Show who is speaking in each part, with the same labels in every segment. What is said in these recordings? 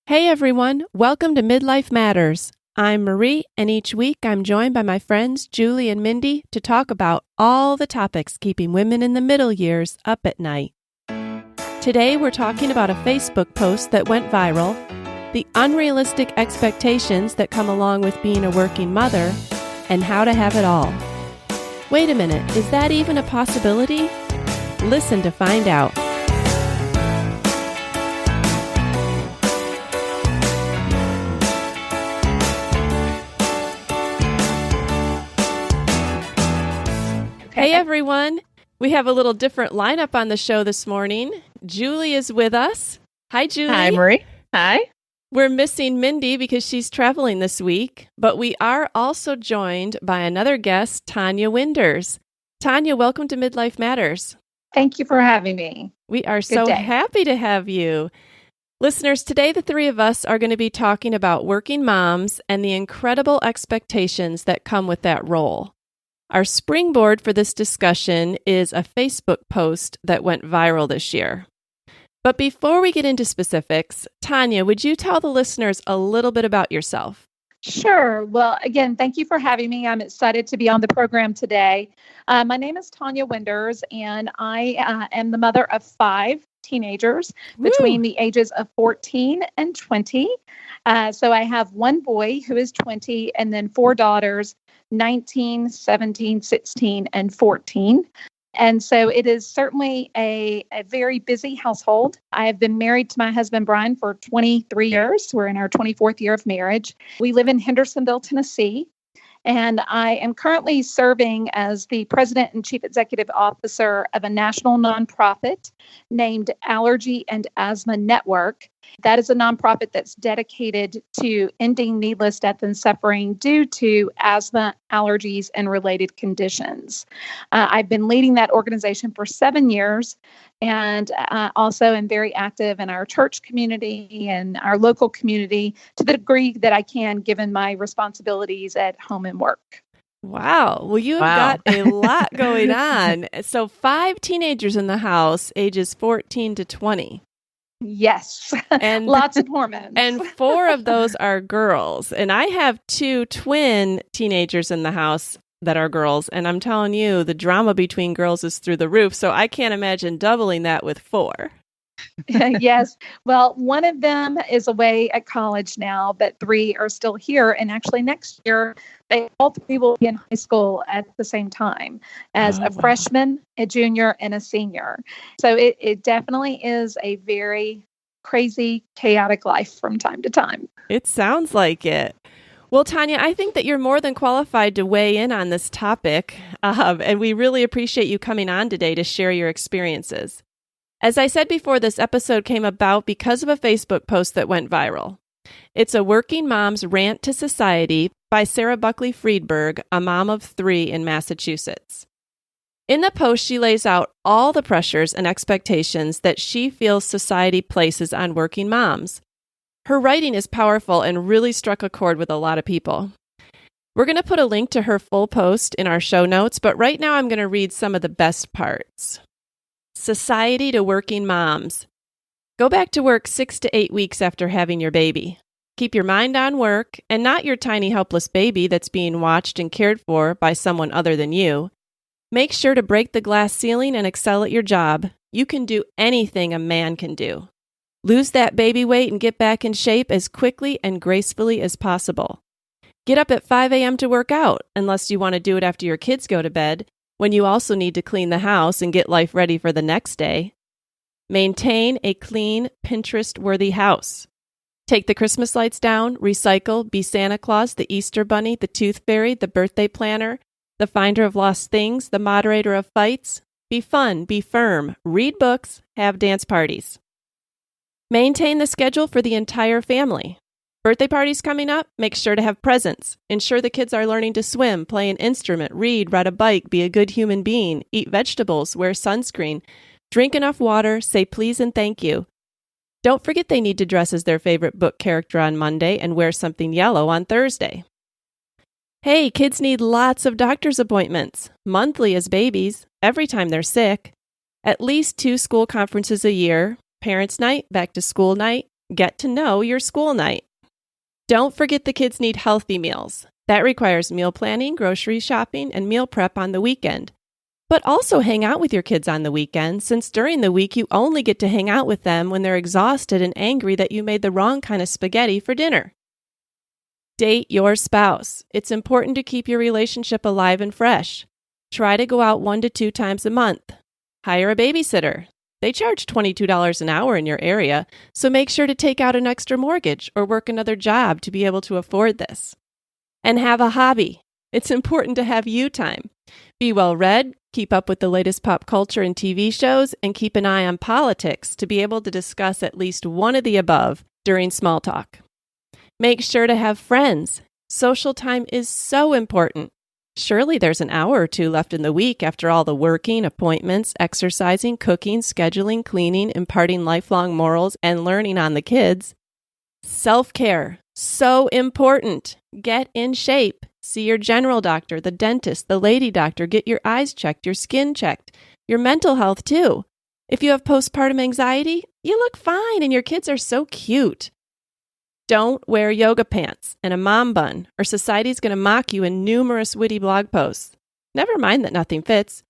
Speaker 1: Hey everyone, welcome to Midlife Matters. I'm Marie, and each week I'm joined by my friends Julie and Mindy to talk about all the topics keeping women in the middle years up at night. Today we're talking about a Facebook post that went viral, the unrealistic expectations that come along with being a working mother, and how to have it all. Wait a minute, is that even a possibility? Listen to find out. Hey everyone, we have a little different lineup on the show this morning. Julie is with us. Hi Julie.
Speaker 2: Hi Marie. Hi.
Speaker 1: We're missing Mindy because she's traveling this week, but we are also joined by another guest, Tonya Winders. Tonya, welcome to Midlife Matters.
Speaker 3: Thank you for having me.
Speaker 1: We are so happy to have you. Listeners, today the three of us are going to be talking about working moms and the incredible expectations that come with that role. Our springboard for this discussion is a Facebook post that went viral this year. But before we get into specifics, Tonya, would you tell the listeners a little bit about yourself?
Speaker 3: Sure. Well, again, thank you for having me. I'm excited to be on the program today. My name is Tonya Winders, and I am the mother of 5 teenagers between the ages of 14 and 20. So I have one boy who is 20 and then 4 daughters, 19, 17, 16, and 14. And so it is certainly a very busy household. I have been married to my husband, Brian, for 23 years. We're in our 24th year of marriage. We live in Hendersonville, Tennessee. And I am currently serving as the president and chief executive officer of a national nonprofit named Allergy and Asthma Network. That is a nonprofit that's dedicated to ending needless death and suffering due to asthma, allergies, and related conditions. I've been leading that organization for 7 years, and also am very active in our church community and our local community to the degree that I can, given my responsibilities at home and work.
Speaker 1: Wow. Well, you have got a lot going on. So 5 teenagers in the house, ages 14 to 20.
Speaker 3: Yes, and lots of hormones.
Speaker 1: And 4 of those are girls. And I have 2 twin teenagers in the house that are girls. And I'm telling you, the drama between girls is through the roof. So I can't imagine doubling that with 4.
Speaker 3: Yes. Well, one of them is away at college now, but 3 are still here. And actually next year, all 3 will be in high school at the same time as a freshman, a junior, and a senior. So it definitely is a very crazy, chaotic life from time to time.
Speaker 1: It sounds like it. Well, Tonya, I think that you're more than qualified to weigh in on this topic, and we really appreciate you coming on today to share your experiences. As I said before, this episode came about because of a Facebook post that went viral. It's a working mom's rant to society by Sara Buckley Friedberg, a mom of 3 in Massachusetts. In the post, she lays out all the pressures and expectations that she feels society places on working moms. Her writing is powerful and really struck a chord with a lot of people. We're going to put a link to her full post in our show notes, but right now I'm going to read some of the best parts. Society to working moms. Go back to work 6 to 8 weeks after having your baby. Keep your mind on work and not your tiny helpless baby that's being watched and cared for by someone other than you. Make sure to break the glass ceiling and excel at your job. You can do anything a man can do. Lose that baby weight and get back in shape as quickly and gracefully as possible. Get up at 5 a.m. to work out, unless you want to do it after your kids go to bed, when you also need to clean the house and get life ready for the next day. Maintain a clean, Pinterest-worthy house. Take the Christmas lights down, recycle, be Santa Claus, the Easter Bunny, the Tooth Fairy, the birthday planner, the finder of lost things, the moderator of fights. Be fun, be firm, read books, have dance parties. Maintain the schedule for the entire family. Birthday parties coming up? Make sure to have presents. Ensure the kids are learning to swim, play an instrument, read, ride a bike, be a good human being, eat vegetables, wear sunscreen, drink enough water, say please and thank you. Don't forget they need to dress as their favorite book character on Monday and wear something yellow on Thursday. Hey, kids need lots of doctor's appointments, monthly as babies, every time they're sick. At least 2 school conferences a year, parents' night, back to school night, Get to know your school night. Don't forget the kids need healthy meals. That requires meal planning, grocery shopping, and meal prep on the weekend. But also hang out with your kids on the weekend, since during the week you only get to hang out with them when they're exhausted and angry that you made the wrong kind of spaghetti for dinner. Date your spouse. It's important to keep your relationship alive and fresh. Try to go out 1 to 2 times a month. Hire a babysitter. They charge $22 an hour in your area, so make sure to take out an extra mortgage or work another job to be able to afford this. And have a hobby. It's important to have you time. Be well read, keep up with the latest pop culture and TV shows, and keep an eye on politics to be able to discuss at least one of the above during small talk. Make sure to have friends. Social time is so important. Surely there's an hour or 2 left in the week after all the working, appointments, exercising, cooking, scheduling, cleaning, imparting lifelong morals, and learning on the kids. Self-care. So important. Get in shape. See your general doctor, the dentist, the lady doctor. Get your eyes checked, your skin checked, your mental health too. If you have postpartum anxiety, you look fine and your kids are so cute. Don't wear yoga pants and a mom bun, or society's going to mock you in numerous witty blog posts. Never mind that nothing fits.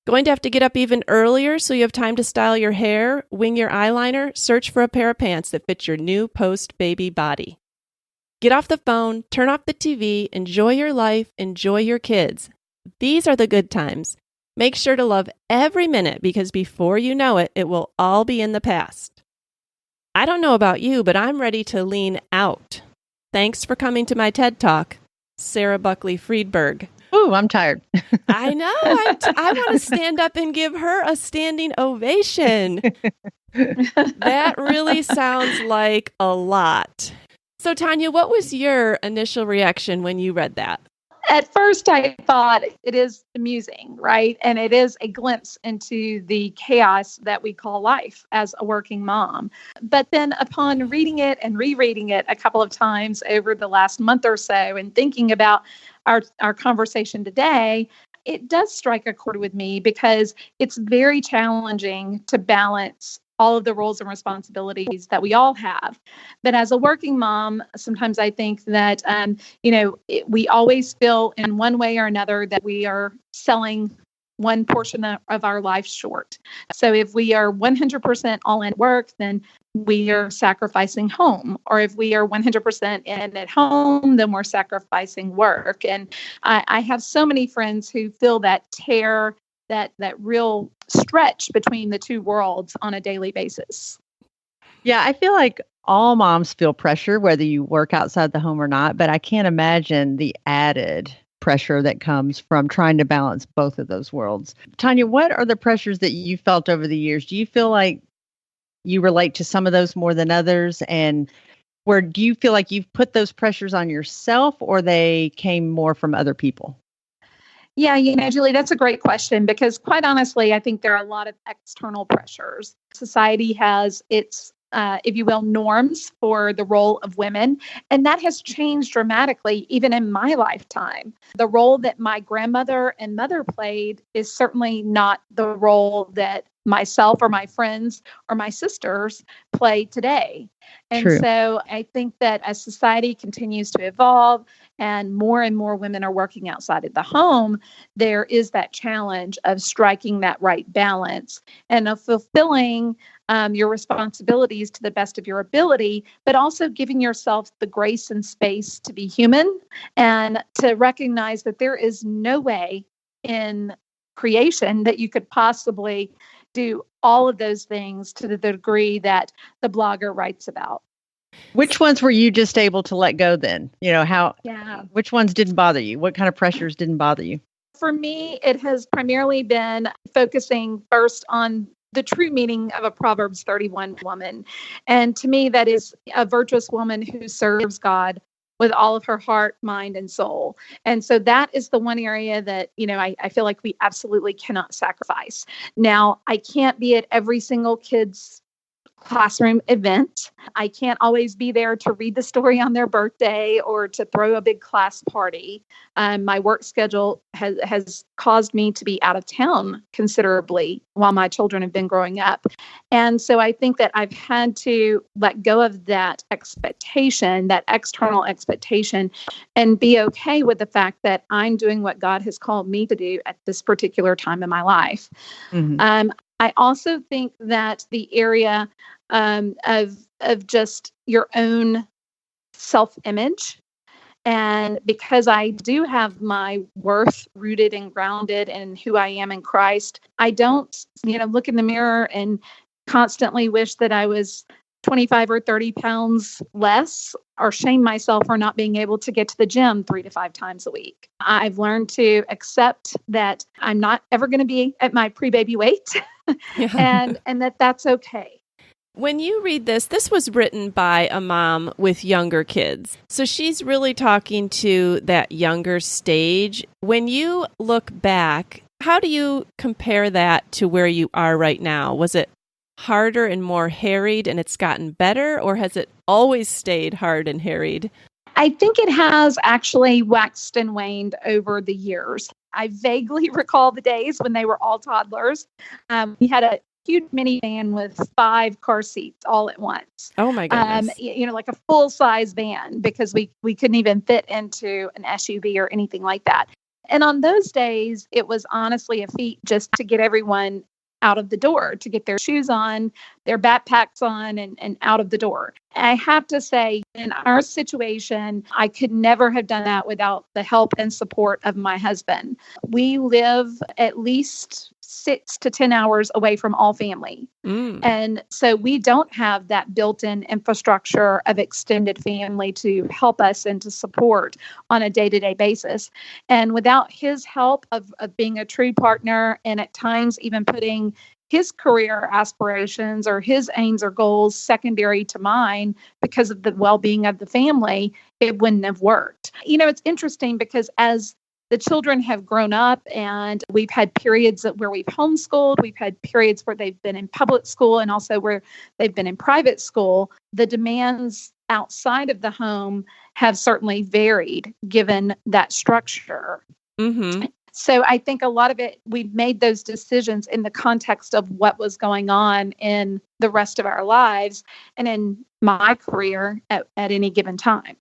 Speaker 1: Going to have to get up even earlier so you have time to style your hair, wing your eyeliner, search for a pair of pants that fit your new post-baby body. Get off the phone, turn off the TV, enjoy your life, enjoy your kids. These are the good times. Make sure to love every minute, because before you know it, it will all be in the past. I don't know about you, but I'm ready to lean out. Thanks for coming to my TED Talk, Sara Buckley Friedberg.
Speaker 2: Ooh, I'm tired.
Speaker 1: I know. I want to stand up and give her a standing ovation. That really sounds like a lot. So, Tonya, what was your initial reaction when you read that?
Speaker 3: At first, I thought it is amusing, right? And it is a glimpse into the chaos that we call life as a working mom. But then upon reading it and rereading it a couple of times over the last month or so, and thinking about our conversation today, it does strike a chord with me, because it's very challenging to balance all of the roles and responsibilities that we all have. But as a working mom, sometimes I think that, we always feel in one way or another that we are selling one portion of our life short. So if we are 100% all in work, then we are sacrificing home. Or if we are 100% in at home, then we're sacrificing work. And I have so many friends who feel that tear, that real stretch between the two worlds on a daily basis.
Speaker 2: Yeah, I feel like all moms feel pressure, whether you work outside the home or not, but I can't imagine the added pressure that comes from trying to balance both of those worlds. Tonya, what are the pressures that you felt over the years? Do you feel like you relate to some of those more than others? And where do you feel like you've put those pressures on yourself, or they came more from other people?
Speaker 3: Yeah, Julie, that's a great question, because quite honestly, I think there are a lot of external pressures. Society has its, if you will, norms for the role of women, and that has changed dramatically even in my lifetime. The role that my grandmother and mother played is certainly not the role that myself or my friends or my sisters play today. And
Speaker 2: True.
Speaker 3: So I think that as society continues to evolve and more women are working outside of the home, there is that challenge of striking that right balance and of fulfilling your responsibilities to the best of your ability, but also giving yourself the grace and space to be human and to recognize that there is no way in creation that you could possibly do all of those things to the degree that the blogger writes about.
Speaker 2: Which ones were you just able to let go then?
Speaker 3: Yeah.
Speaker 2: Which ones didn't bother you? What kind of pressures didn't bother you?
Speaker 3: For me, it has primarily been focusing first on the true meaning of a Proverbs 31 woman. And to me, that is a virtuous woman who serves God with all of her heart, mind, and soul. And so that is the one area that, I feel like we absolutely cannot sacrifice. Now, I can't be at every single kid's classroom event. I can't always be there to read the story on their birthday or to throw a big class party. My work schedule has caused me to be out of town considerably while my children have been growing up. And so I think that I've had to let go of that expectation, that external expectation, and be okay with the fact that I'm doing what God has called me to do at this particular time in my life. Mm-hmm. I also think that the area of just your own self-image, and because I do have my worth rooted and grounded in who I am in Christ, I don't, look in the mirror and constantly wish that I was 25 or 30 pounds less or shame myself for not being able to get to the gym 3 to 5 times a week. I've learned to accept that I'm not ever going to be at my pre-baby weight and that's okay.
Speaker 1: When you read this was written by a mom with younger kids. So she's really talking to that younger stage. When you look back, how do you compare that to where you are right now? Was it harder and more harried and it's gotten better, or has it always stayed hard and harried?
Speaker 3: I think it has actually waxed and waned over the years. I vaguely recall the days when they were all toddlers. We had a huge minivan with 5 car seats all at once.
Speaker 1: Oh my goodness.
Speaker 3: Like a full-size van, because we couldn't even fit into an SUV or anything like that. And on those days, it was honestly a feat just to get everyone out of the door, to get their shoes on, their backpacks on, and out of the door. I have to say, in our situation, I could never have done that without the help and support of my husband. We live at least 6 to 10 hours away from all family. And so we don't have that built-in infrastructure of extended family to help us and to support on a day-to-day basis. And without his help of being a true partner, and at times even putting his career aspirations or his aims or goals secondary to mine because of the well-being of the family, it wouldn't have worked. It's interesting because as the children have grown up and we've had periods where we've homeschooled, we've had periods where they've been in public school and also where they've been in private school, the demands outside of the home have certainly varied given that structure. Mm-hmm. So I think a lot of it, we've made those decisions in the context of what was going on in the rest of our lives and in my career at any given time.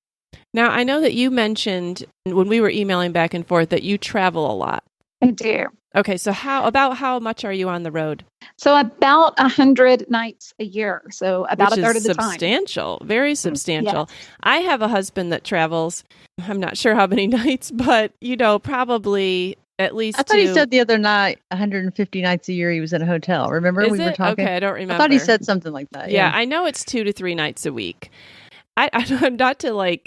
Speaker 1: Now, I know that you mentioned when we were emailing back and forth that you travel a lot.
Speaker 3: I do.
Speaker 1: Okay, so how much are you on the road?
Speaker 3: So about 100 nights a year. So about a third of the time.
Speaker 1: Substantial, very substantial.
Speaker 3: Yes.
Speaker 1: I have a husband that travels. I'm not sure how many nights, but probably at least
Speaker 2: I thought he said the other night 150 nights a year he was in a hotel. Remember we were talking?
Speaker 1: Okay, I don't remember.
Speaker 2: I thought he said something like that.
Speaker 1: Yeah, I know it's 2 to 3 nights a week. I'm not to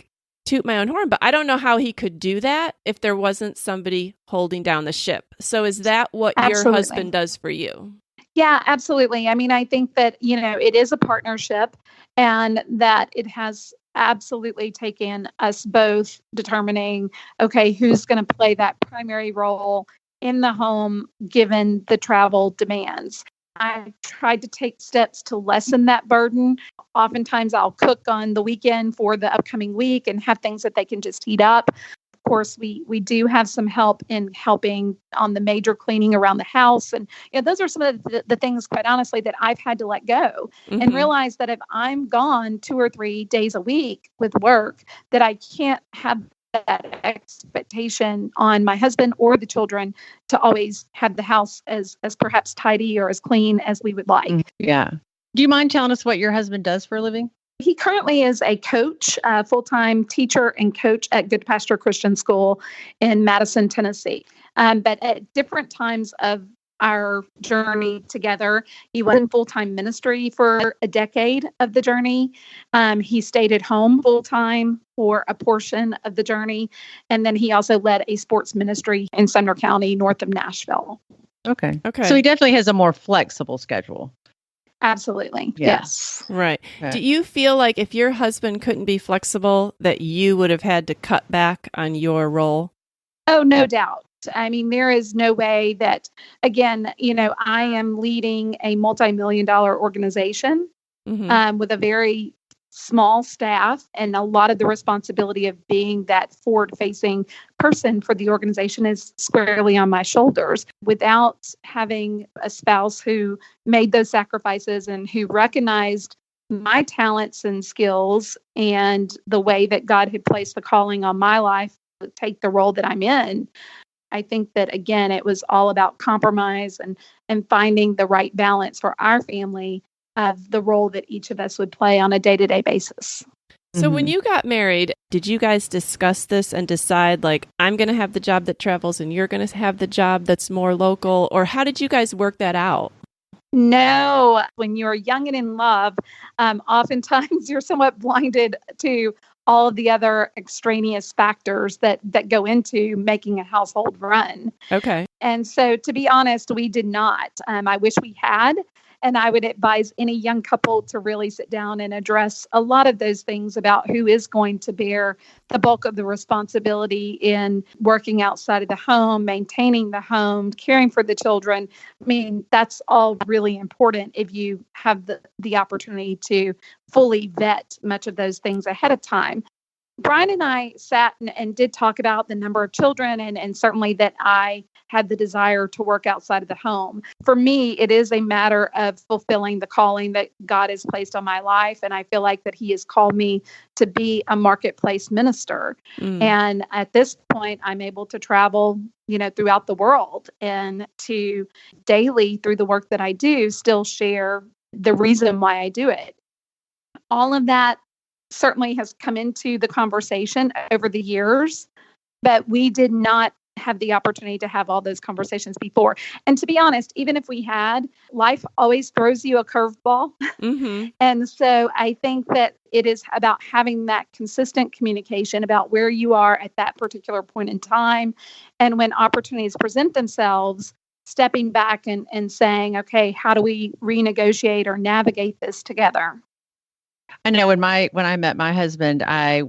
Speaker 1: toot my own horn, but I don't know how he could do that if there wasn't somebody holding down the ship. So is that what your husband does for you?
Speaker 3: Yeah, absolutely. I mean, I think that, it is a partnership and that it has absolutely taken us both determining, okay, who's going to play that primary role in the home given the travel demands. I tried to take steps to lessen that burden. Oftentimes I'll cook on the weekend for the upcoming week and have things that they can just heat up. Of course, we do have some help in helping on the major cleaning around the house. And those are some of the things, quite honestly, that I've had to let go and realize that if I'm gone 2 or 3 days a week with work, that I can't have that expectation on my husband or the children to always have the house as perhaps tidy or as clean as we would like.
Speaker 2: Yeah. Do you mind telling us what your husband does for a living?
Speaker 3: He currently is a coach, a full-time teacher and coach at Good Pasture Christian School in Madison, Tennessee. But at different times of our journey together, he was in full-time ministry for a decade of the journey. He stayed at home full-time for a portion of the journey. And then he also led a sports ministry in Sumner County, north of Nashville.
Speaker 2: Okay. So he definitely has a more flexible schedule.
Speaker 3: Absolutely. Yes.
Speaker 1: Right. Okay. Do you feel like if your husband couldn't be flexible, that you would have had to cut back on your role?
Speaker 3: Oh, no doubt. I mean, there is no way that, again, I am leading a multi-million-dollar organization. with a very small staff, and a lot of the responsibility of being that forward-facing person for the organization is squarely on my shoulders. Without having a spouse who made those sacrifices and who recognized my talents and skills and the way that God had placed the calling on my life to take the role that I'm in, I think that, again, it was all about compromise and finding the right balance for our family of the role that each of us would play on a day-to-day basis.
Speaker 1: So when you got married, did you guys discuss this and decide, like, I'm going to have the job that travels and you're going to have the job that's more local? Or how did you guys work that out?
Speaker 3: No, when you're young and in love, oftentimes you're somewhat blinded to all of the other extraneous factors that go into making a household run.
Speaker 1: Okay.
Speaker 3: And so, to be honest, we did not. I wish we had. And I would advise any young couple to really sit down and address a lot of those things about who is going to bear the bulk of the responsibility in working outside of the home, maintaining the home, caring for the children. I mean, that's all really important if you have the opportunity to fully vet much of those things ahead of time. Brian and I sat and did talk about the number of children and certainly that I had the desire to work outside of the home. For me, it is a matter of fulfilling the calling that God has placed on my life. And I feel like that He has called me to be a marketplace minister. And at this point, I'm able to travel, throughout the world and to daily, through the work that I do, still share the reason why I do it. All of that certainly has come into the conversation over the years, but we did not have the opportunity to have all those conversations before. And to be honest, even if we had, life always throws you a curveball. And so I think that it is about having that consistent communication about where you are at that particular point in time. And when opportunities present themselves, stepping back and saying, okay, how do we renegotiate or navigate this together?
Speaker 2: I know when I met my husband, I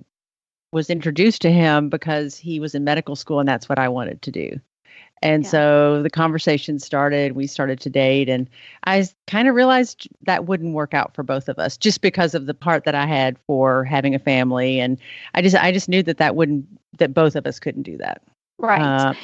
Speaker 2: was introduced to him because he was in medical school and that's what I wanted to do. And so the conversation started, we started to date, and I kind of realized that wouldn't work out for both of us just because of the part that I had for having a family. And I just knew that both of us couldn't do that.
Speaker 3: Right.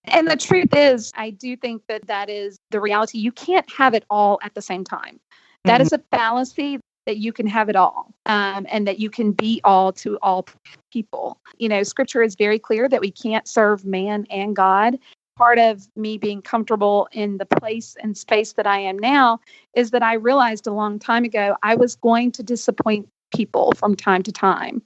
Speaker 3: And the truth is, I do think that is the reality. You can't have it all at the same time. That is a fallacy, that you can have it all, and that you can be all to all people. Scripture is very clear that we can't serve man and God. Part of me being comfortable in the place and space that I am now is that I realized a long time ago I was going to disappoint people from time to time,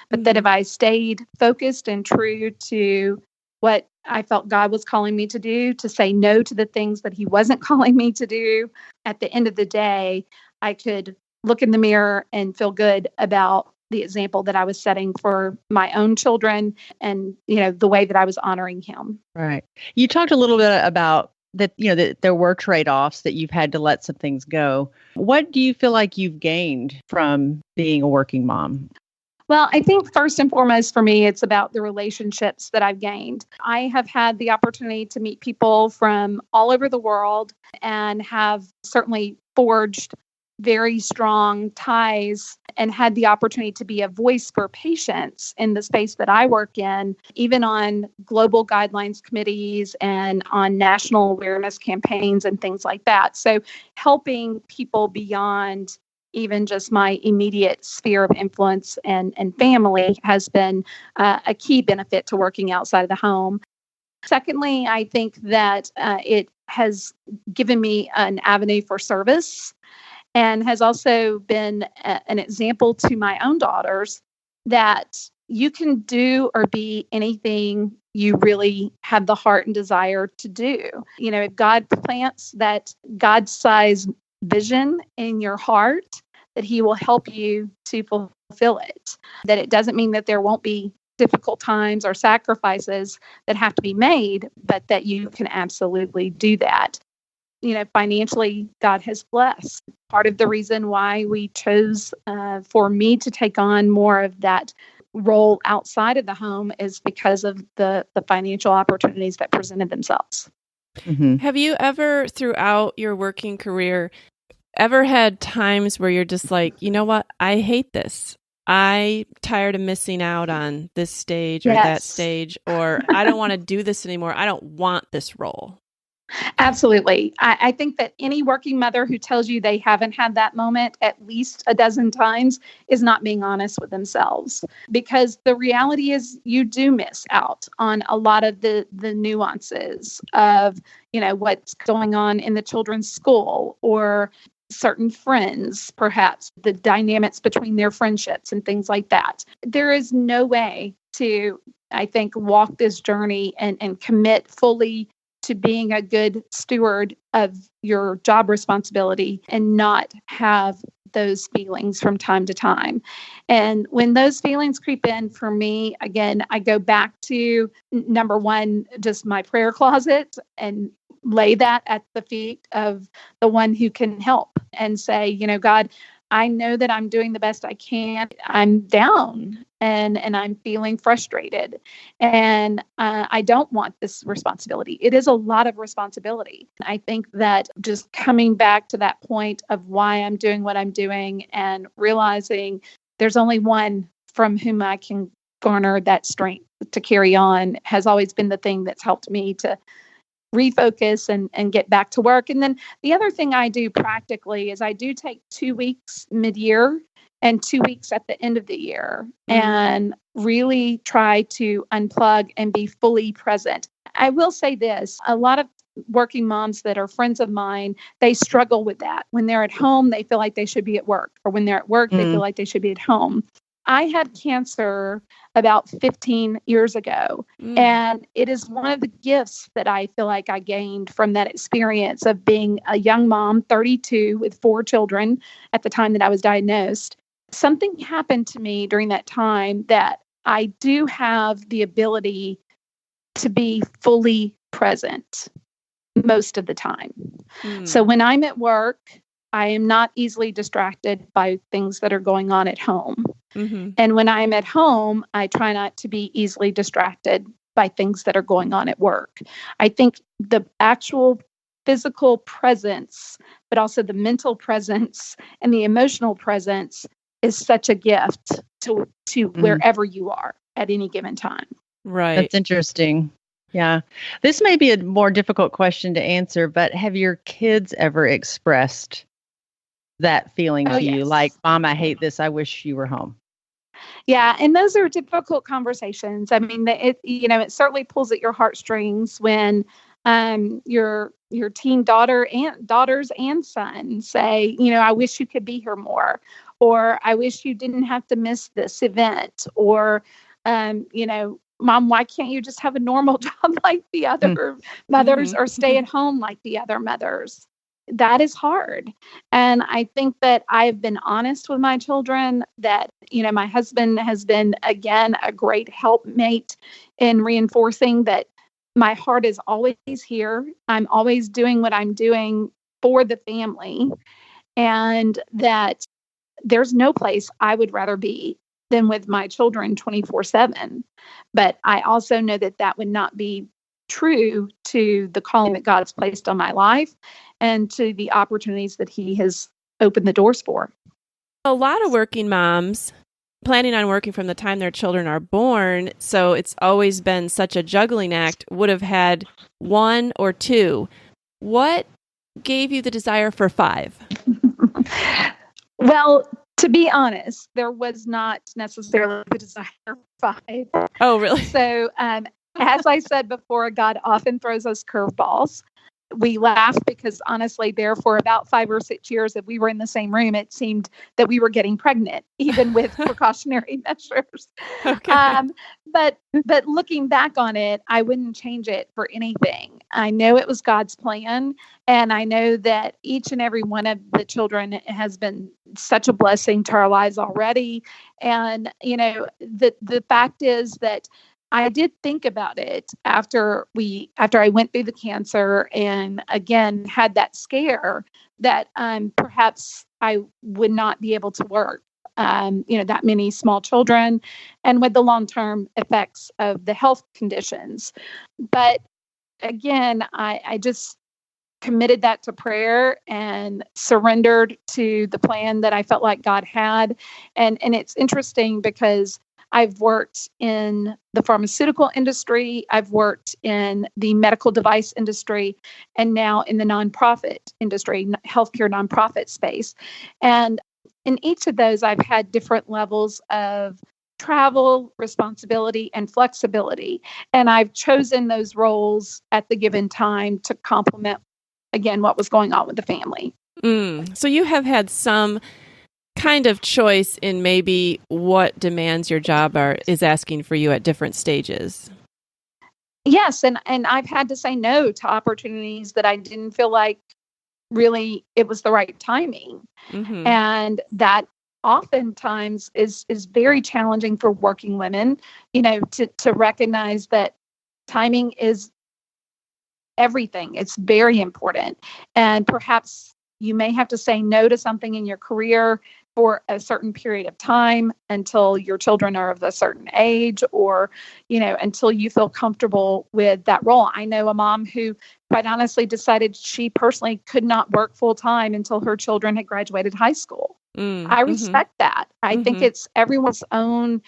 Speaker 3: but that if I stayed focused and true to what I felt God was calling me to do, to say no to the things that He wasn't calling me to do, at the end of the day, I could look in the mirror and feel good about the example that I was setting for my own children and, the way that I was honoring Him.
Speaker 2: Right. You talked a little bit about that, that there were trade-offs, that you've had to let some things go. What do you feel like you've gained from being a working mom?
Speaker 3: Well, I think first and foremost for me, it's about the relationships that I've gained. I have had the opportunity to meet people from all over the world and have certainly forged very strong ties and had the opportunity to be a voice for patients in the space that I work in, even on global guidelines committees and on national awareness campaigns and things like that. So helping people beyond even just my immediate sphere of influence and family has been a key benefit to working outside of the home. Secondly, I think that it has given me an avenue for service and has also been an example to my own daughters that you can do or be anything you really have the heart and desire to do. If God plants that God-sized vision in your heart, that He will help you to fulfill it. That it doesn't mean that there won't be difficult times or sacrifices that have to be made, but that you can absolutely do that. Financially, God has blessed. Part of the reason why we chose for me to take on more of that role outside of the home is because of the financial opportunities that presented themselves.
Speaker 1: Have you ever, throughout your working career, ever had times where you're just like, you know what? I hate this. I'm tired of missing out on this stage or that stage, or I don't want to do this anymore. I don't want this role.
Speaker 3: Absolutely. I think that any working mother who tells you they haven't had that moment at least a dozen times is not being honest with themselves, because the reality is you do miss out on a lot of the nuances of, what's going on in the children's school or certain friends, perhaps the dynamics between their friendships and things like that. There is no way to, I think, walk this journey and commit fully to being a good steward of your job responsibility and not have those feelings from time to time. And when those feelings creep in for me, again, I go back to number one, just my prayer closet and lay that at the feet of the one who can help and say, God, I know that I'm doing the best I can. I'm down and I'm feeling frustrated. And I don't want this responsibility. It is a lot of responsibility. I think that just coming back to that point of why I'm doing what I'm doing and realizing there's only one from whom I can garner that strength to carry on has always been the thing that's helped me to refocus and get back to work. And then the other thing I do practically is I do take 2 weeks mid-year and 2 weeks at the end of the year and really try to unplug and be fully present. I will say this, a lot of working moms that are friends of mine, they struggle with that. When they're at home, they feel like they should be at work, or when they're at work, they feel like they should be at home. I had cancer about 15 years ago, and it is one of the gifts that I feel like I gained from that experience of being a young mom, 32, with 4 children at the time that I was diagnosed. Something happened to me during that time that I do have the ability to be fully present most of the time. So when I'm at work, I am not easily distracted by things that are going on at home. And when I'm at home, I try not to be easily distracted by things that are going on at work. I think the actual physical presence, but also the mental presence and the emotional presence is such a gift to wherever you are at any given time.
Speaker 1: Right.
Speaker 2: That's interesting. Yeah. This may be a more difficult question to answer, but have your kids ever expressed that feeling to you? Like, Mom, I hate this. I wish you were home.
Speaker 3: Yeah. And those are difficult conversations. I mean, it certainly pulls at your heartstrings when your teen daughters and son say, I wish you could be here more, or I wish you didn't have to miss this event, or, Mom, why can't you just have a normal job like the other mothers or stay at home like the other mothers? That is hard. And I think that I've been honest with my children that, my husband has been, again, a great helpmate in reinforcing that my heart is always here. I'm always doing what I'm doing for the family, and that there's no place I would rather be than with my children 24/7. But I also know that that would not be true to the calling that God's placed on my life and to the opportunities that He has opened the doors for.
Speaker 1: A lot of working moms planning on working from the time their children are born, so it's always been such a juggling act, would have had 1 or 2. What gave you the desire for 5?
Speaker 3: Well, to be honest, there was not necessarily the desire for 5.
Speaker 1: Oh, really?
Speaker 3: So, as I said before, God often throws us curveballs. We laugh because honestly, there for about 5 or 6 years, if we were in the same room, it seemed that we were getting pregnant, even with precautionary measures.
Speaker 1: Okay.
Speaker 3: But looking back on it, I wouldn't change it for anything. I know it was God's plan, and I know that each and every one of the children has been such a blessing to our lives already. And the fact is that I did think about it after I went through the cancer and again had that scare that perhaps I would not be able to work. That many small children and with the long-term effects of the health conditions. But again, I just committed that to prayer and surrendered to the plan that I felt like God had. And it's interesting because I've worked in the pharmaceutical industry, I've worked in the medical device industry, and now in the nonprofit industry, healthcare nonprofit space. And in each of those, I've had different levels of travel, responsibility, and flexibility. And I've chosen those roles at the given time to complement, again, what was going on with the family.
Speaker 1: So you have had some kind of choice in maybe what demands your job is asking for you at different stages.
Speaker 3: Yes, and I've had to say no to opportunities that I didn't feel like really it was the right timing.
Speaker 1: Mm-hmm.
Speaker 3: And that oftentimes is very challenging for working women, to recognize that timing is everything. It's very important. And perhaps you may have to say no to something in your career for a certain period of time until your children are of a certain age, or, until you feel comfortable with that role. I know a mom who quite honestly decided she personally could not work full time until her children had graduated high school. I respect that. I think it's everyone's own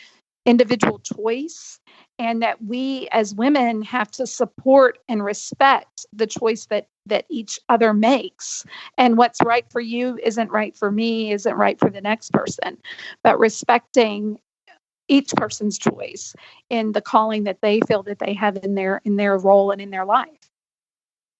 Speaker 3: individual choice, and that we as women have to support and respect the choice that each other makes. And what's right for you isn't right for me, isn't right for the next person, but respecting each person's choice in the calling that they feel that they have in their role and in their life.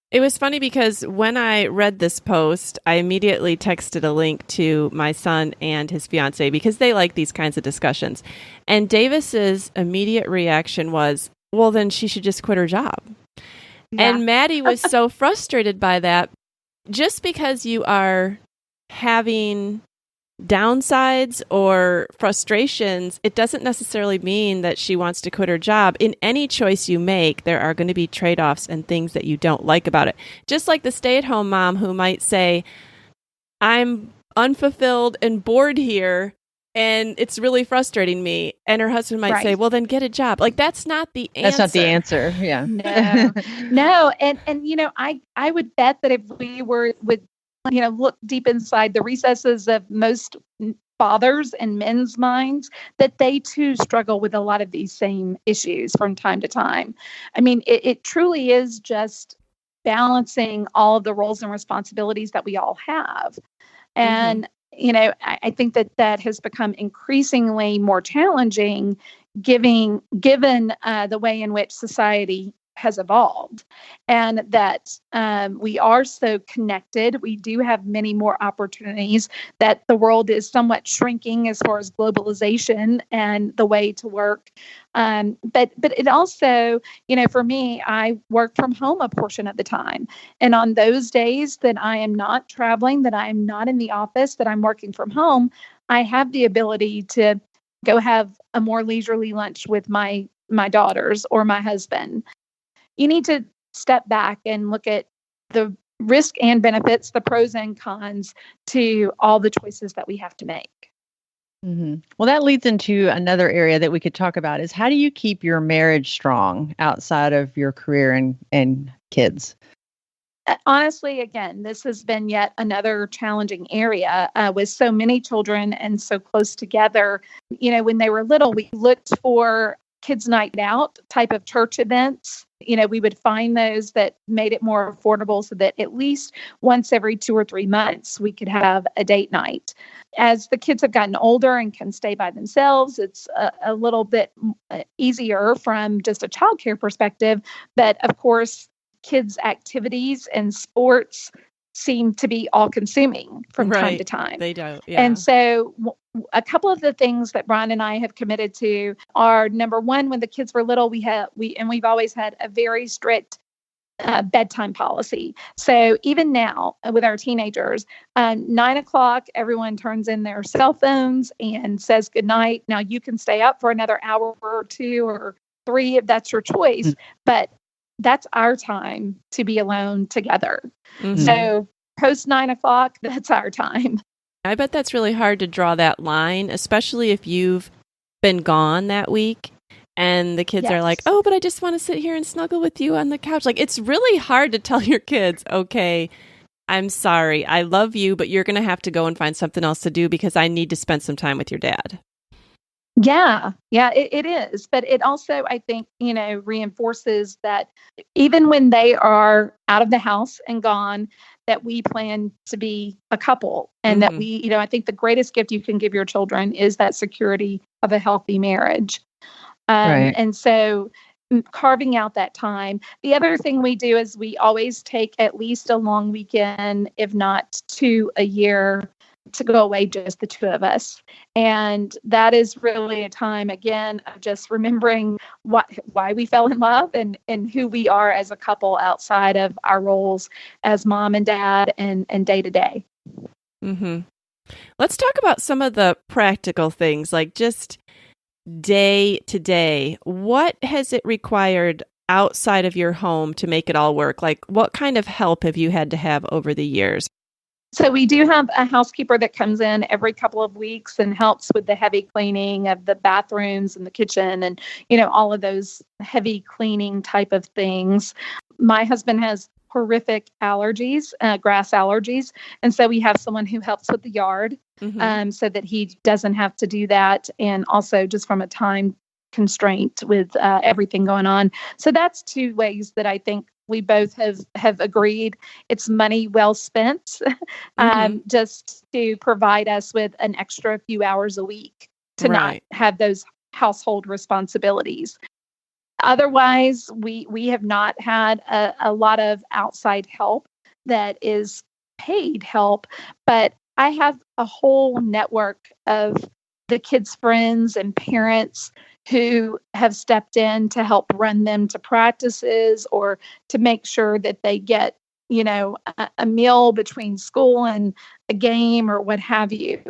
Speaker 1: It was funny because when I read this post, I immediately texted a link to my son and his fiance because they like these kinds of discussions. And Davis's immediate reaction was, well, then she should just quit her job. Yeah. And Maddie was so frustrated by that. Just because you are having downsides or frustrations, it doesn't necessarily mean that she wants to quit her job. In any choice you make, there are going to be trade-offs and things that you don't like about it. Just like the stay-at-home mom who might say, I'm unfulfilled and bored here, and it's really frustrating me. And her husband might say, well, then get a job. Like, that's not the answer.
Speaker 2: That's not the answer. Yeah.
Speaker 3: No. And I would bet that if we would look deep inside the recesses of most fathers and men's minds, that they too struggle with a lot of these same issues from time to time. I mean, it truly is just balancing all of the roles and responsibilities that we all have. And, I think that has become increasingly more challenging given the way in which society has evolved, and that we are so connected. We do have many more opportunities, that the world is somewhat shrinking as far as globalization and the way to work. But it also, for me, I work from home a portion of the time. And on those days that I am not traveling, that I am not in the office, that I'm working from home, I have the ability to go have a more leisurely lunch with my daughters or my husband. You need to step back and look at the risk and benefits, the pros and cons to all the choices that we have to make.
Speaker 2: Mm-hmm. Well, that leads into another area that we could talk about is how do you keep your marriage strong outside of your career and kids?
Speaker 3: Honestly, again, this has been yet another challenging area with so many children and so close together. When they were little, we looked for kids' night out type of church events. We would find those that made it more affordable so that at least once every 2 or 3 months we could have a date night. As the kids have gotten older and can stay by themselves, it's a little bit easier from just a childcare perspective. But of course, kids' activities and sports seem to be all-consuming from time to time.
Speaker 1: They don't. Yeah.
Speaker 3: And so a couple of the things that Brian and I have committed to are, number one, when the kids were little, we've always had a very strict bedtime policy. So even now with our teenagers, 9:00, everyone turns in their cell phones and says goodnight. Now you can stay up for another hour or 2 or 3 if that's your choice, but that's our time to be alone together. Mm-hmm. So post 9:00, that's our time.
Speaker 1: I bet that's really hard to draw that line, especially if you've been gone that week And the kids are like,
Speaker 3: Yes.
Speaker 1: oh, but I just want to sit here and snuggle with you on the couch. Like, it's really hard to tell your kids, okay, I'm sorry, I love you, but you're going to have to go and find something else to do because I need to spend some time with your dad.
Speaker 3: Yeah, it is. But it also, I think, reinforces that even when they are out of the house and gone, that we plan to be a couple and that we, I think the greatest gift you can give your children is that security of a healthy marriage.
Speaker 2: Right.
Speaker 3: And so carving out that time. The other thing we do is we always take at least a long weekend, if not two a year, to go away, just the two of us. And that is really a time, again, of just remembering why we fell in love and who we are as a couple outside of our roles as mom and dad and day to day.
Speaker 1: Mm-hmm. Let's talk about some of the practical things, like just day to day. What has it required outside of your home to make it all work? Like, what kind of help have you had to have over the years?
Speaker 3: So we do have a housekeeper that comes in every couple of weeks and helps with the heavy cleaning of the bathrooms and the kitchen and, all of those heavy cleaning type of things. My husband has horrific allergies, grass allergies. And so we have someone who helps with the yard so that he doesn't have to do that. And also just from a time constraint with everything going on. So that's two ways that I think we both have agreed it's money well spent just to provide us with an extra few hours a week to not have those household responsibilities. Otherwise, we have not had a lot of outside help that is paid help, but I have a whole network of the kids' friends and parents who have stepped in to help run them to practices or to make sure that they get, a meal between school and a game or what have you.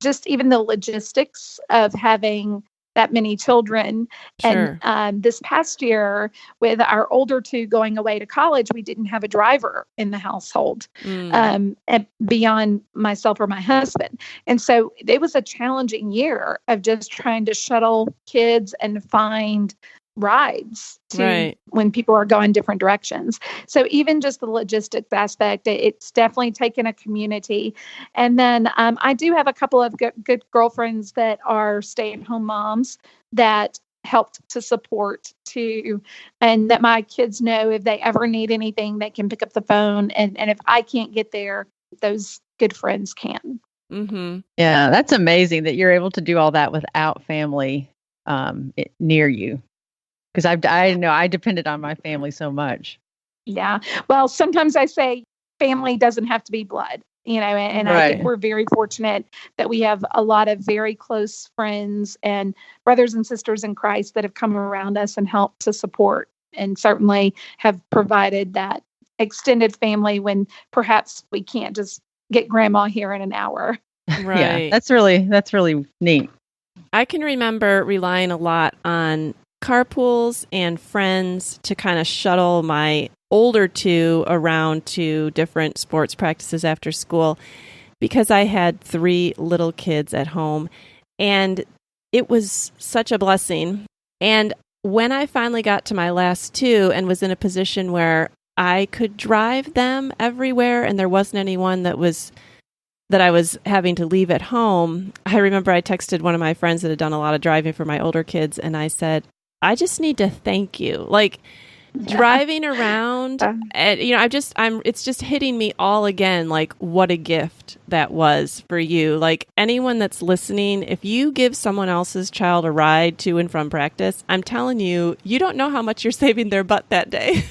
Speaker 3: Just even the logistics of having that many children.
Speaker 1: Sure.
Speaker 3: And this past year, with our older two going away to college, we didn't have a driver in the household and beyond myself or my husband. And so it was a challenging year of just trying to shuttle kids and find rides to when people are going different directions. So even just the logistics aspect, it's definitely taken a community. And then I do have a couple of good girlfriends that are stay-at-home moms that helped to support too, and that my kids know if they ever need anything, they can pick up the phone. And if I can't get there, those good friends can.
Speaker 1: Mm-hmm.
Speaker 2: Yeah, that's amazing that you're able to do all that without family near you. Because I know I depended on my family so much.
Speaker 3: Yeah. Well, sometimes I say family doesn't have to be blood, and I think we're very fortunate that we have a lot of very close friends and brothers and sisters in Christ that have come around us and helped to support and certainly have provided that extended family when perhaps we can't just get grandma here in an hour.
Speaker 2: Yeah, that's really neat.
Speaker 1: I can remember relying a lot on carpools and friends to kind of shuttle my older two around to different sports practices after school because I had 3 little kids at home, and it was such a blessing. And when I finally got to my last 2 and was in a position where I could drive them everywhere and there wasn't anyone that I was having to leave at home, I remember I texted one of my friends that had done a lot of driving for my older kids, and I said, I just need to thank you. Like driving around, and, it's just hitting me all again, like what a gift that was for you. Like anyone that's listening, if you give someone else's child a ride to and from practice, I'm telling you, you don't know how much you're saving their butt that day.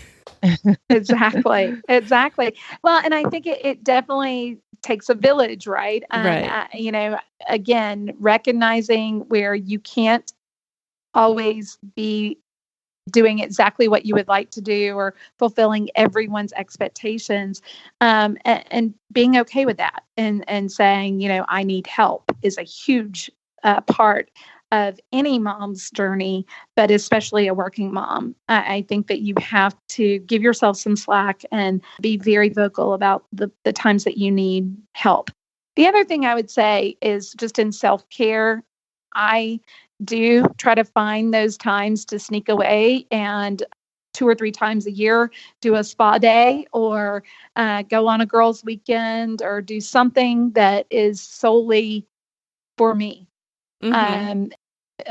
Speaker 3: Exactly. Well, and I think it definitely takes a village, right? Again, recognizing where you can't always be doing exactly what you would like to do or fulfilling everyone's expectations, and being okay with that and saying, I need help is a huge part of any mom's journey, but especially a working mom. I think that you have to give yourself some slack and be very vocal about the times that you need help. The other thing I would say is just in self-care, I do try to find those times to sneak away and 2 or 3 times a year do a spa day or go on a girls' weekend or do something that is solely for me.
Speaker 1: Mm-hmm.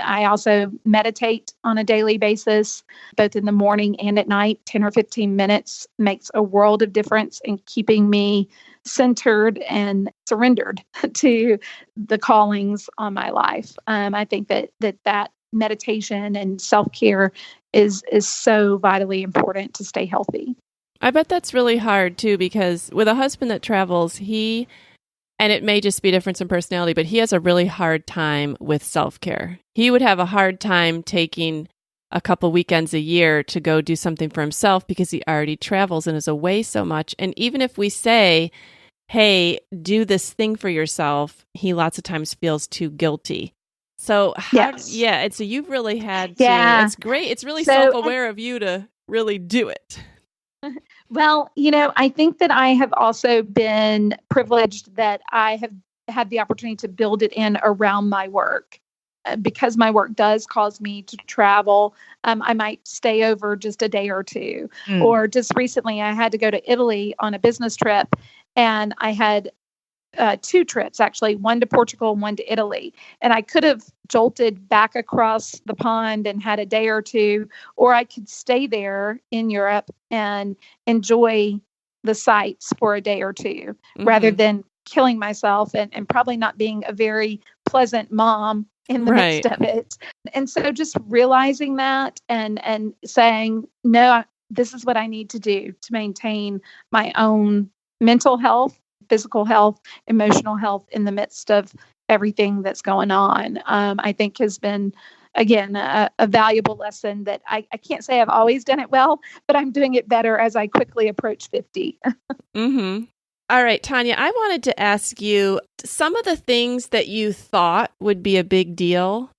Speaker 3: I also meditate on a daily basis, both in the morning and at night. 10 or 15 minutes makes a world of difference in keeping me centered and surrendered to the callings on my life. I think that meditation and self-care is so vitally important to stay healthy.
Speaker 1: I bet that's really hard too, because with a husband that travels, and it may just be a difference in personality, but he has a really hard time with self-care. He would have a hard time taking a couple weekends a year to go do something for himself because he already travels and is away so much. And even if we say, hey, do this thing for yourself, he lots of times feels too guilty. So, so you've really had to, it's great. It's really self-aware of you to really do it.
Speaker 3: Well, I think that I have also been privileged that I have had the opportunity to build it in around my work. Because my work does cause me to travel, I might stay over just a day or two. Or just recently, I had to go to Italy on a business trip, and I had 2 trips, actually, one to Portugal and one to Italy. And I could have jolted back across the pond and had a day or two, or I could stay there in Europe and enjoy the sights for a day or two, rather than killing myself and probably not being a very pleasant mom in the midst of it. And so just realizing that and saying, no, this is what I need to do to maintain my own mental health, physical health, emotional health in the midst of everything that's going on, I think has been, again, a valuable lesson that I can't say I've always done it well, but I'm doing it better as I quickly approach 50.
Speaker 1: Mm-hmm. All right, Tonya, I wanted to ask you some of the things that you thought would be a big deal.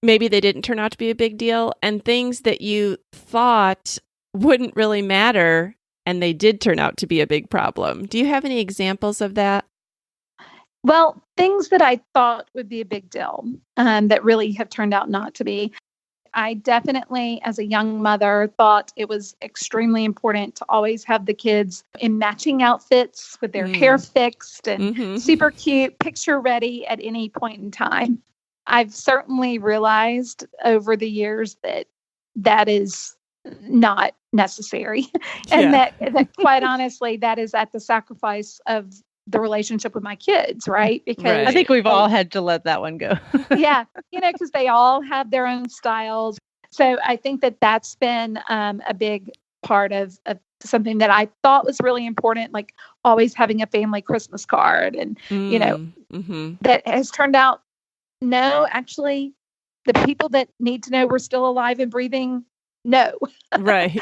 Speaker 1: Maybe they didn't turn out to be a big deal, and things that you thought wouldn't really matter and they did turn out to be a big problem. Do you have any examples of that?
Speaker 3: Well, things that I thought would be a big deal that really have turned out not to be. I definitely, as a young mother, thought it was extremely important to always have the kids in matching outfits with their hair fixed and super cute, picture ready at any point in time. I've certainly realized over the years that is not necessary. And that quite honestly, that is at the sacrifice of the relationship with my kids, right? Because
Speaker 2: I think we've all had to let that one go.
Speaker 3: Because they all have their own styles. So I think that-that's been a big part of something that I thought was really important, like always having a family Christmas card. And, that has turned out, no, actually, the people that need to know we're still alive and breathing, no.
Speaker 1: Right.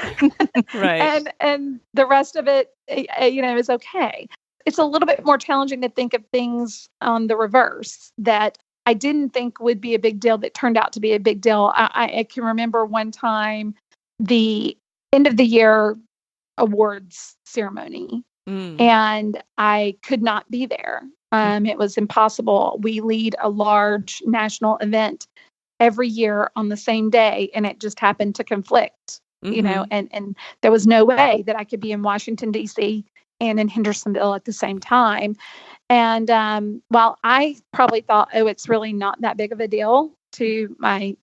Speaker 3: And the rest of it, is okay. It's a little bit more challenging to think of things on the reverse that I didn't think would be a big deal that turned out to be a big deal. I can remember one time the end of the year awards ceremony, and I could not be there. It was impossible. We lead a large national event every year on the same day, and it just happened to conflict, and there was no way that I could be in Washington, D.C. and in Hendersonville at the same time. And while I probably thought, it's really not that big of a deal to my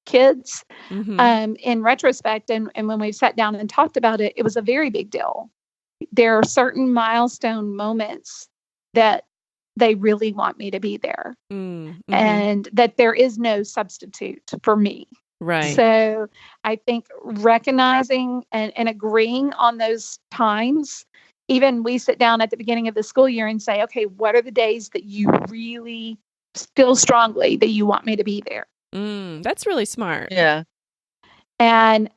Speaker 3: kids, in retrospect, and when we sat down and talked about it, it was a very big deal. There are certain milestone moments that they really want me to be there, and that there is no substitute for me.
Speaker 1: Right.
Speaker 3: So I think recognizing and agreeing on those times. Even we sit down at the beginning of the school year and say, okay, what are the days that you really feel strongly that you want me to be there?
Speaker 1: That's really smart.
Speaker 3: Yeah. And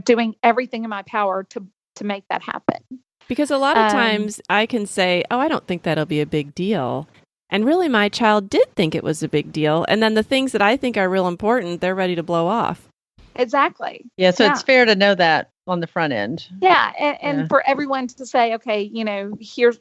Speaker 3: doing everything in my power to make that happen.
Speaker 1: Because a lot of times I can say, I don't think that'll be a big deal. And really my child did think it was a big deal. And then the things that I think are real important, they're ready to blow off.
Speaker 3: Exactly.
Speaker 2: Yeah. So it's fair to know that on the front end.
Speaker 3: Yeah. And for everyone to say, okay, here's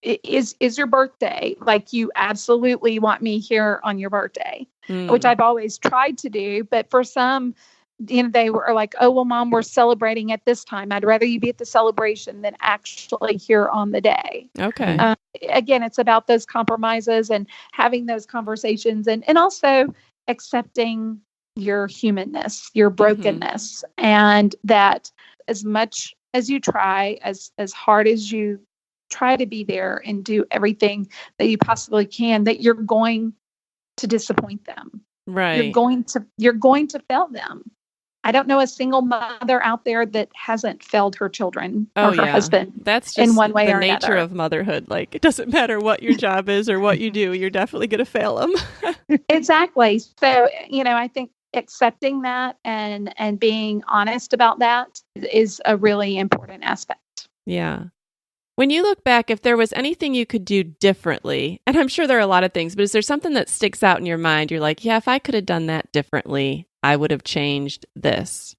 Speaker 3: is your birthday. Like, you absolutely want me here on your birthday, which I've always tried to do. But for some, they were like, oh, well, Mom, we're celebrating at this time. I'd rather you be at the celebration than actually here on the day.
Speaker 1: Okay.
Speaker 3: Again, it's about those compromises and having those conversations, and also accepting your humanness, your brokenness, and that as much as you try, as hard as you try to be there and do everything that you possibly can, that you're going to disappoint them.
Speaker 1: Right.
Speaker 3: You're going to fail them. I don't know a single mother out there that hasn't failed her children or her husband.
Speaker 1: That's just
Speaker 3: in one way
Speaker 1: the
Speaker 3: or
Speaker 1: nature
Speaker 3: another.
Speaker 1: of motherhood. Like, it doesn't matter what your job is or what you do, you're definitely going to fail them.
Speaker 3: Exactly. So, I think accepting that and being honest about that is a really important aspect.
Speaker 1: Yeah. When you look back, if there was anything you could do differently, and I'm sure there are a lot of things, but is there something that sticks out in your mind? You're like, yeah, if I could have done that differently, I would have changed this.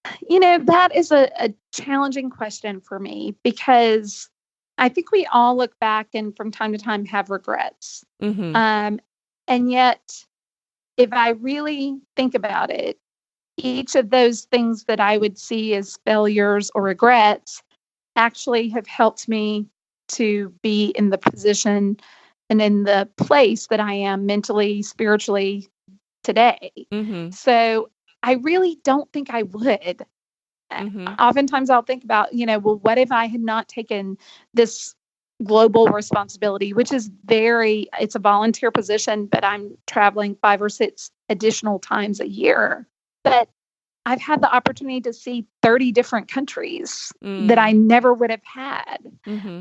Speaker 3: That is a challenging question for me, because I think we all look back and from time to time have regrets. And yet, if I really think about it, each of those things that I would see as failures or regrets actually have helped me to be in the position and in the place that I am mentally, spiritually today. So I really don't think I would. Oftentimes I'll think about, well, what if I had not taken this global responsibility, which is it's a volunteer position, but I'm traveling 5 or 6 additional times a year. But I've had the opportunity to see 30 different countries that I never would have had.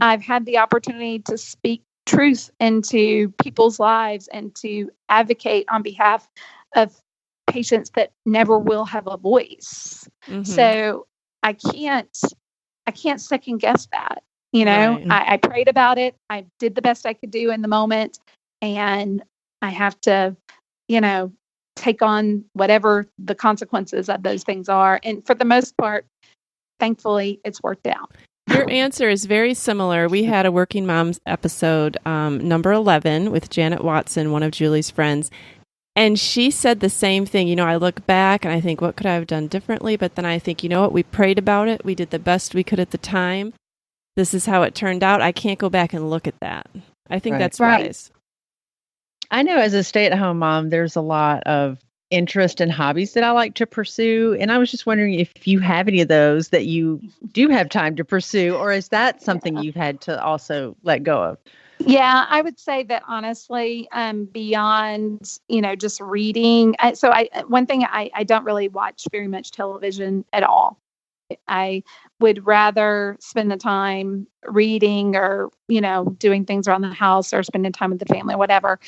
Speaker 3: I've had the opportunity to speak truth into people's lives and to advocate on behalf of patients that never will have a voice. So I can't second guess that.
Speaker 1: Right.
Speaker 3: I prayed about it. I did the best I could do in the moment, and I have to, take on whatever the consequences of those things are. And for the most part, thankfully, it's worked out.
Speaker 1: Your answer is very similar. We had a Working Moms episode, number 11, with Janet Watson, one of Julie's friends. And she said the same thing. I look back and I think, what could I have done differently? But then I think, you know what? We prayed about it. We did the best we could at the time. This is how it turned out. I can't go back and look at that. I think that's wise.
Speaker 2: I know as a stay-at-home mom, there's a lot of interest and hobbies that I like to pursue. And I was just wondering if you have any of those that you do have time to pursue, or is that something you've had to also let go of?
Speaker 3: Yeah, I would say that honestly, beyond, just reading. One thing, I don't really watch very much television at all. I would rather spend the time reading or, doing things around the house or spending time with the family, whatever.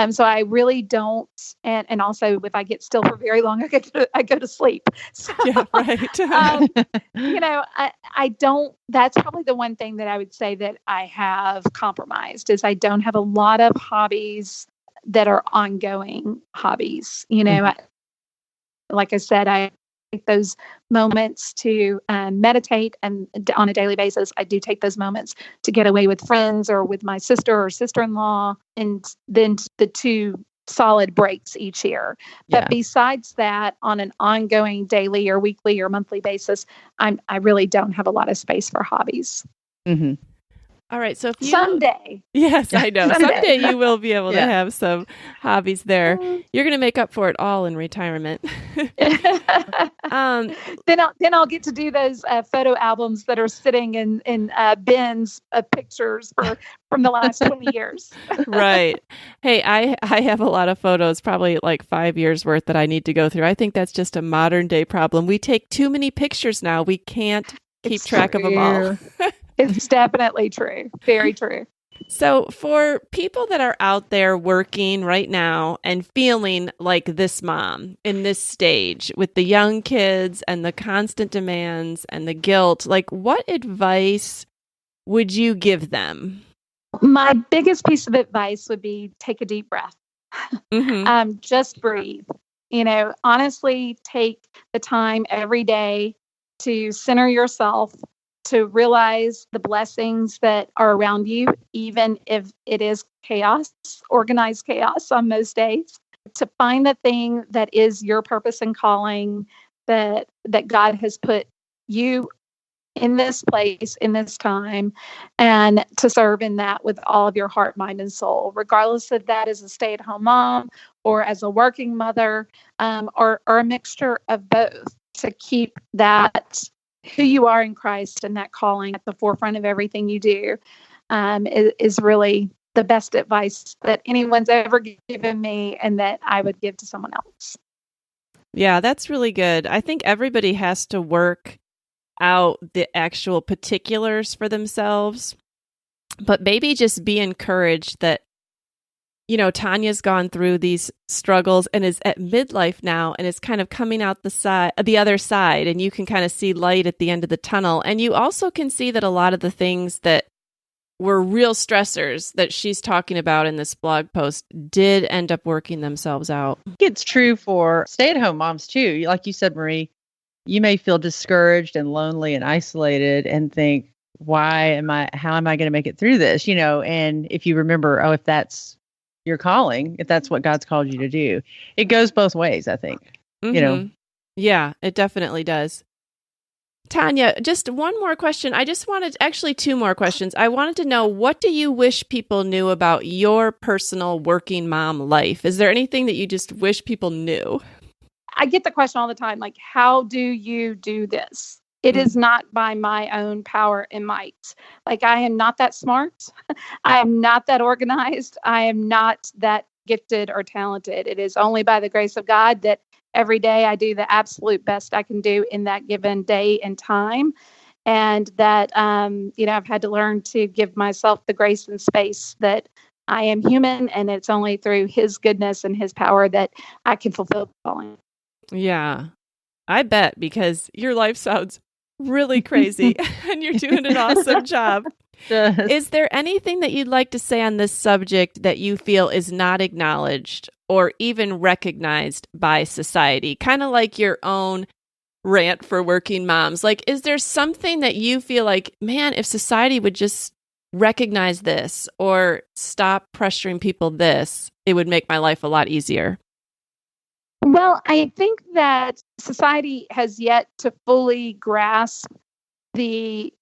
Speaker 3: So I really don't. And also, if I get still for very long, I go to sleep. So,
Speaker 1: yeah, right.
Speaker 3: I don't. That's probably the one thing that I would say that I have compromised is I don't have a lot of hobbies that are ongoing hobbies. Like I said, I take those moments to meditate, and on a daily basis, I do take those moments to get away with friends or with my sister or sister-in-law, and then the 2 solid breaks each year. But besides that, on an ongoing daily or weekly or monthly basis, I really don't have a lot of space for hobbies.
Speaker 1: All right. So if you
Speaker 3: someday,
Speaker 1: yes, I know. Someday you will be able to have some hobbies there. You're going to make up for it all in retirement.
Speaker 3: Then I'll get to do those photo albums that are sitting in bins of pictures from the last 20 years.
Speaker 1: Right. Hey, I have a lot of photos, probably like 5 years worth that I need to go through. I think that's just a modern day problem. We take too many pictures now. We can't keep track of them all.
Speaker 3: It's definitely true. Very true.
Speaker 1: So for people that are out there working right now and feeling like this mom in this stage with the young kids and the constant demands and the guilt, like what advice would you give them?
Speaker 3: My biggest piece of advice would be take a deep breath. Just breathe. Honestly, take the time every day to center yourself to realize the blessings that are around you, even if it is chaos, organized chaos on most days, to find the thing that is your purpose and calling, that God has put you in this place, in this time, and to serve in that with all of your heart, mind, and soul, regardless of that as a stay-at-home mom or as a working mother, or a mixture of both, to keep that who you are in Christ and that calling at the forefront of everything you do, is really the best advice that anyone's ever given me and that I would give to someone else.
Speaker 1: Yeah, that's really good. I think everybody has to work out the actual particulars for themselves, but maybe just be encouraged that, Tonya's gone through these struggles and is at midlife now and is kind of coming out the other side, and you can kind of see light at the end of the tunnel. And you also can see that a lot of the things that were real stressors that she's talking about in this blog post did end up working themselves out.
Speaker 2: It's true for stay-at-home moms too. Like you said, Marie, you may feel discouraged and lonely and isolated and think, how am I going to make it through this? And if you remember, if that's your calling, if that's what God's called you to do, it goes both ways, I think.
Speaker 1: Mm-hmm. Yeah, it definitely does. Tonya, just one more question. Actually, two more questions. I wanted to know, what do you wish people knew about your personal working mom life? Is there anything that you just wish people knew?
Speaker 3: I get the question all the time, like, how do you do this? It is not by my own power and might. Like, I am not that smart. I am not that organized. I am not that gifted or talented. It is only by the grace of God that every day I do the absolute best I can do in that given day and time. And that, I've had to learn to give myself the grace and space that I am human, and it's only through His goodness and His power that I can fulfill the calling.
Speaker 1: Yeah, I bet, because your life sounds really crazy and you're doing an awesome job. Is there anything that you'd like to say on this subject that you feel is not acknowledged or even recognized by society? Kind of like your own rant for working moms. Like, is there something that you feel like, man, if society would just recognize this or stop pressuring people this, it would make my life a lot easier?
Speaker 3: Well, I think that society has yet to fully grasp the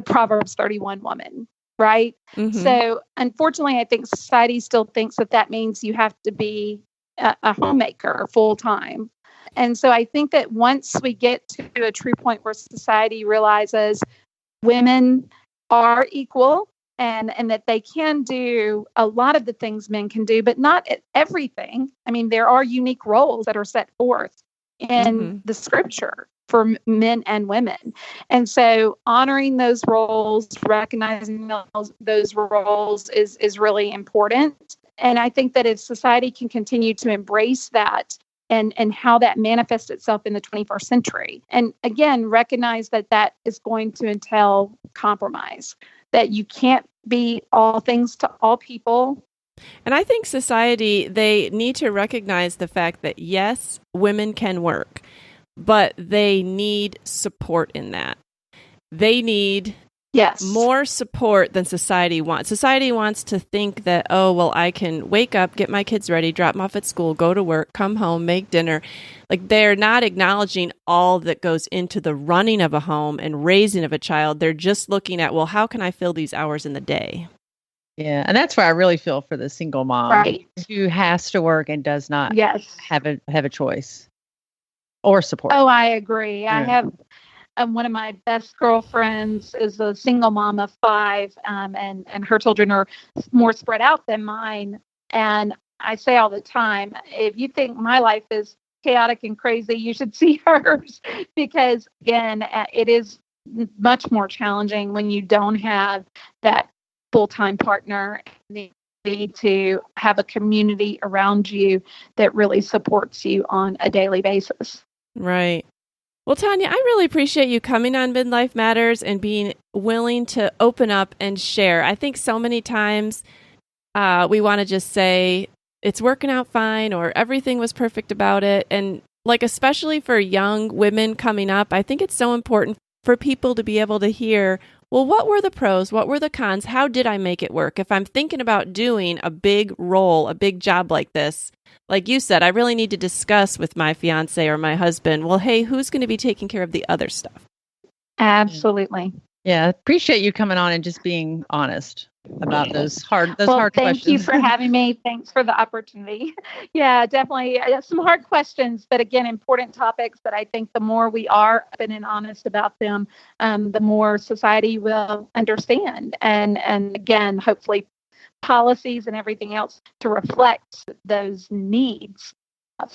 Speaker 3: Proverbs 31 woman, right? Mm-hmm. So unfortunately, I think society still thinks that means you have to be a homemaker full time. And so I think that once we get to a true point where society realizes women are equal, and that they can do a lot of the things men can do, but not everything. I mean, there are unique roles that are set forth in the scripture for men and women. And so honoring those roles, recognizing those roles is really important. And I think that if society can continue to embrace that and how that manifests itself in the 21st century, and again, recognize that is going to entail compromise, that you can't be all things to all people.
Speaker 1: And I think society, they need to recognize the fact that, yes, women can work, but they need support in that. They need more support than society wants. Society wants to think that, I can wake up, get my kids ready, drop them off at school, go to work, come home, make dinner. Like, they're not acknowledging all that goes into the running of a home and raising of a child. They're just looking at, how can I fill these hours in the day?
Speaker 2: Yeah, and that's where I really feel for the single mom who has to work and does not have a choice or support.
Speaker 3: Oh, I agree. Yeah. I have one of my best girlfriends is a single mom of 5, and her children are more spread out than mine. And I say all the time, if you think my life is chaotic and crazy, you should see hers, because again, it is much more challenging when you don't have that full-time partner. You need to have a community around you that really supports you on a daily basis.
Speaker 1: Right. Well, Tonya, I really appreciate you coming on Midlife Matters and being willing to open up and share. I think so many times we want to just say it's working out fine or everything was perfect about it. And like, especially for young women coming up, I think it's so important for people to be able to hear, well, what were the pros? What were the cons? How did I make it work? If I'm thinking about doing a big role, a big job like this, like you said, I really need to discuss with my fiance or my husband, well, hey, who's going to be taking care of the other stuff?
Speaker 3: Absolutely.
Speaker 2: Yeah, appreciate you coming on and just being honest about those hard questions.
Speaker 3: Thank you for having me. Thanks for the opportunity. Yeah, definitely some hard questions, but again, important topics that I think the more we are open and honest about them, the more society will understand. And again, hopefully policies and everything else to reflect those needs,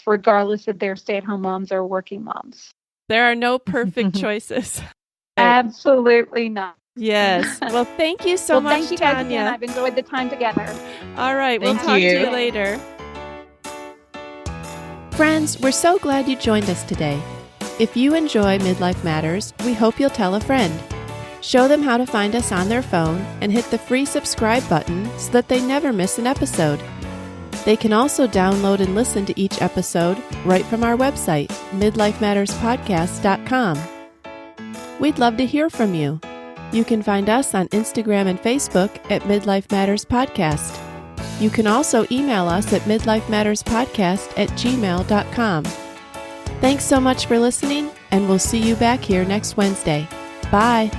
Speaker 3: regardless if they're stay-at-home moms or working moms.
Speaker 1: There are no perfect choices.
Speaker 3: Absolutely not.
Speaker 1: Yes. Well, thank you so much,
Speaker 3: thank you guys
Speaker 1: Tonya.
Speaker 3: again. I've enjoyed the time together.
Speaker 1: All right. We'll talk to you later. Friends, we're so glad you joined us today. If you enjoy Midlife Matters, we hope you'll tell a friend. Show them how to find us on their phone and hit the free subscribe button so that they never miss an episode. They can also download and listen to each episode right from our website, midlifematterspodcast.com. We'd love to hear from you. You can find us on Instagram and Facebook at Midlife Matters Podcast. You can also email us at midlifematterspodcast@gmail.com. Thanks so much for listening, and we'll see you back here next Wednesday. Bye.